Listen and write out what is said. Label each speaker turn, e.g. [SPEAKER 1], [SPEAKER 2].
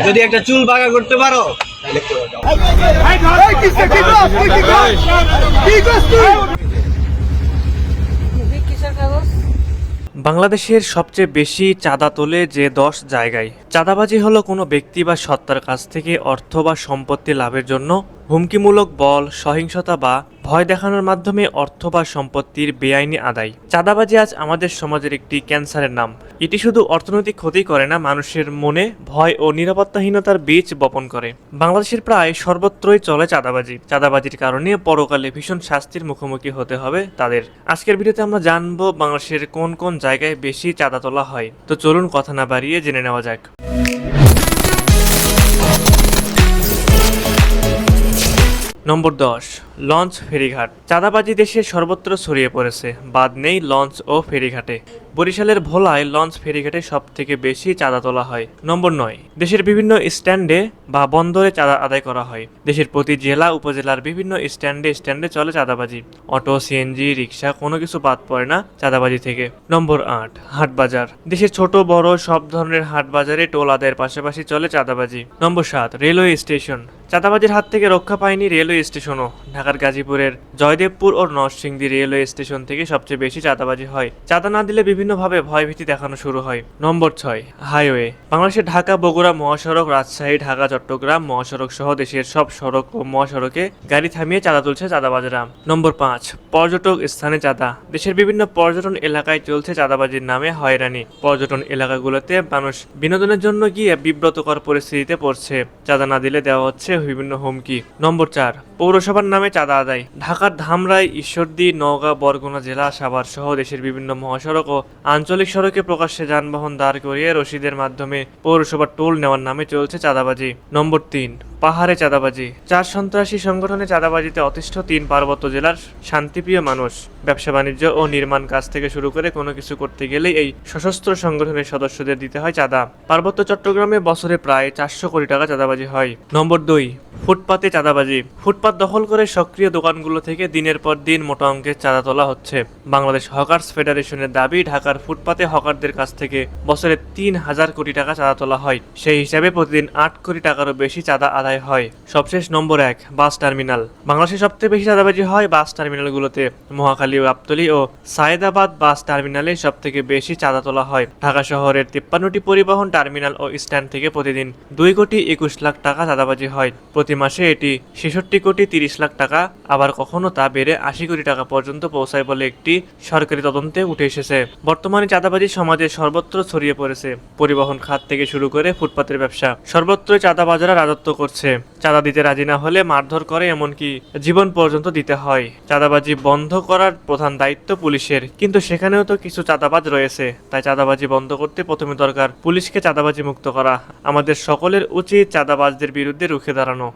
[SPEAKER 1] যদি একটা চুল বাঁকা করতে পারো তাহলে করে দাও।
[SPEAKER 2] বাংলাদেশের সবচেয়ে বেশি চাঁদা তোলে যে 10 জায়গায়। চাঁদাবাজি হলো কোনো ব্যক্তি বা সত্তার কাছ থেকে অর্থ বা সম্পত্তি লাভের জন্য হুমকিমূলক বল, সহিংসতা বা ভয় দেখানোর মাধ্যমে অর্থ বা সম্পত্তির বেআইনি আদায়। চাঁদাবাজি আজ আমাদের সমাজের একটি ক্যান্সারের নাম। এটি শুধু অর্থনৈতিক ক্ষতি করে না, মানুষের মনে ভয় ও নিরাপত্তাহীনতার বীজ বপন করে। বাংলাদেশের প্রায় সর্বত্রই চলে চাঁদাবাজি। চাঁদাবাজির কারণে পরকালে ভীষণ শাস্তির মুখোমুখি হতে হবে তাদের। আজকের ভিডিওতে আমরা জানবো বাংলাদেশের কোন কোন জায়গায় বেশি চাঁদা তোলা হয়। তো চলুন কথা না বাড়িয়ে জেনে নেওয়া যাক। নম্বর 10, লঞ্চ ফেরিঘাট। চাঁদাবাজি দেশের সর্বত্র ছড়িয়ে পড়েছে, বাদ নেই লঞ্চ ও ফেরিঘাটে। বরিশালের ভোলায় লঞ্চ ফেরিঘাটে সব থেকে বেশি চাঁদা তোলা হয়। নম্বর 9, দেশের বিভিন্ন স্ট্যান্ডে বা বন্দরে চাঁদা আদায় করা হয়। দেশের প্রতি জেলা উপজেলার বিভিন্ন স্ট্যান্ডে চলে চাঁদাবাজি। অটো, সিএনজি, রিক্সা কোনো কিছু বাদ পড়ে না চাঁদাবাজি থেকে। নম্বর 8, হাট বাজার। দেশের ছোট বড় সব ধরনের হাট বাজারে টোল আদায়ের পাশাপাশি চলে চাঁদাবাজি। নম্বর 7, রেলওয়ে স্টেশন। চাঁদাবাজির হাত থেকে রক্ষা পায়নি রেলওয়ে স্টেশনও। ঢাকার গাজীপুরের জয়দেবপুর ও নরসিংদী রেলওয়ে স্টেশন থেকে সবচেয়ে বেশি চাঁদাবাজি হয়। চাঁদা না দিলে বিভিন্নভাবে ভয়ভীতি দেখানো শুরু হয়। নম্বর 6, হাইওয়ে। বাংলাদেশের ঢাকা বগুড়া মহাসড়ক, রাজশাহী ঢাকা চট্টগ্রাম মহাসড়ক সহ দেশের সব সড়ক ও মহাসড়কে গাড়ি থামিয়ে চাঁদা তুলছে চাঁদাবাজরা। নম্বর 5, পর্যটক স্থানে চাঁদা। দেশের বিভিন্ন পর্যটন এলাকায় চলছে চাঁদাবাজির নামে হয়রানি। পর্যটন এলাকাগুলোতে মানুষ বিনোদনের জন্য গিয়ে বিব্রতকর পরিস্থিতিতে পড়ছে। চাঁদা না দিলে দেওয়া হচ্ছে বিভিন্ন হুমকি। নম্বর 4, পৌরসভার নামে চাঁদা আদায়। ঢাকার ধামরাই, ঈশ্বরদী, নওগাঁ, বরগুনা জেলা, সাভার সহ দেশের বিভিন্ন মহাসড়ক ও আঞ্চলিক সড়কে প্রকাশ্যে যানবাহন দাঁড় করিয়ে রসিদের মাধ্যমে পৌরসভার টোল নেওয়ার নামে চলছে চাঁদাবাজি। নম্বর 3, পাহাড়ে চাঁদাবাজি। 4 সন্ত্রাসী সংগঠনে চাঁদাবাজিতে অতিষ্ঠ 3 পার্বত্য জেলার শান্তিপ্রিয় মানুষ। ব্যবসা বাণিজ্য ও নির্মাণ কাজ থেকে শুরু করে কোনো কিছু করতে গেলেই এই সশস্ত্র সংগঠনের সদস্যদের দিতে হয় চাঁদা। পার্বত্য চট্টগ্রামে বছরে প্রায় 400 কোটি টাকা চাঁদাবাজি হয়। নম্বর 2, ফুটপাতে চাঁদাবাজি। ফুটপাত দখল করে সক্রিয় দোকানগুলো থেকে দিনের পর দিন মোটা অঙ্কের চাঁদা তোলা হচ্ছে। বাংলাদেশ হকার্স ফেডারেশনের দাবি, ঢাকার ফুটপাতে হকারদের কাছ থেকে বছরে 3000 কোটি টাকা চাঁদা তোলা হয়। সেই হিসাবে প্রতিদিন 8 কোটি টাকারও বেশি চাঁদা আদায় হয়। সবশেষ নম্বর 1, বাস টার্মিনাল। বাংলাদেশে সবচেয়ে বেশি চাঁদাবাজি হয় বাস টার্মিনালগুলোতে। মহাখালী, গাবতলী ও সায়েদাবাদ বাস টার্মিনালে সব থেকে বেশি চাঁদা তোলা হয়। ঢাকা শহরের 53টি পরিবহন টার্মিনাল ও স্ট্যান্ড থেকে প্রতিদিন 2 কোটি 21 লাখ টাকা চাঁদাবাজি হয়। প্রতি মাসে এটি 66 কোটি 30 লাখ টাকা, আবার কখনো তা বেড়ে 80 কোটি টাকা পর্যন্ত পৌঁছায় বলে একটি সরকারি তদন্তে উঠে এসেছে। বর্তমানে চাঁদাবাজি সমাজে সর্বত্র ছড়িয়ে পড়েছে। পরিবহন খাত থেকে শুরু করে ফুটপাতের ব্যবসা, সর্বত্রই চাঁদাবাজরা রাজত্ব করছে। চাঁদা দিতে রাজি না হলে মারধর করে, এমনকি জীবন পর্যন্ত দিতে হয়। চাঁদাবাজি বন্ধ করার প্রধান দায়িত্ব পুলিশের, কিন্তু সেখানেও তো কিছু চাঁদাবাজ রয়েছে। তাই চাঁদাবাজি বন্ধ করতে প্রথমে দরকার পুলিশকে চাঁদাবাজি মুক্ত করা। আমাদের সকলের উচিত চাঁদাবাজদের বিরুদ্ধে রুখে দাঁড়ানো।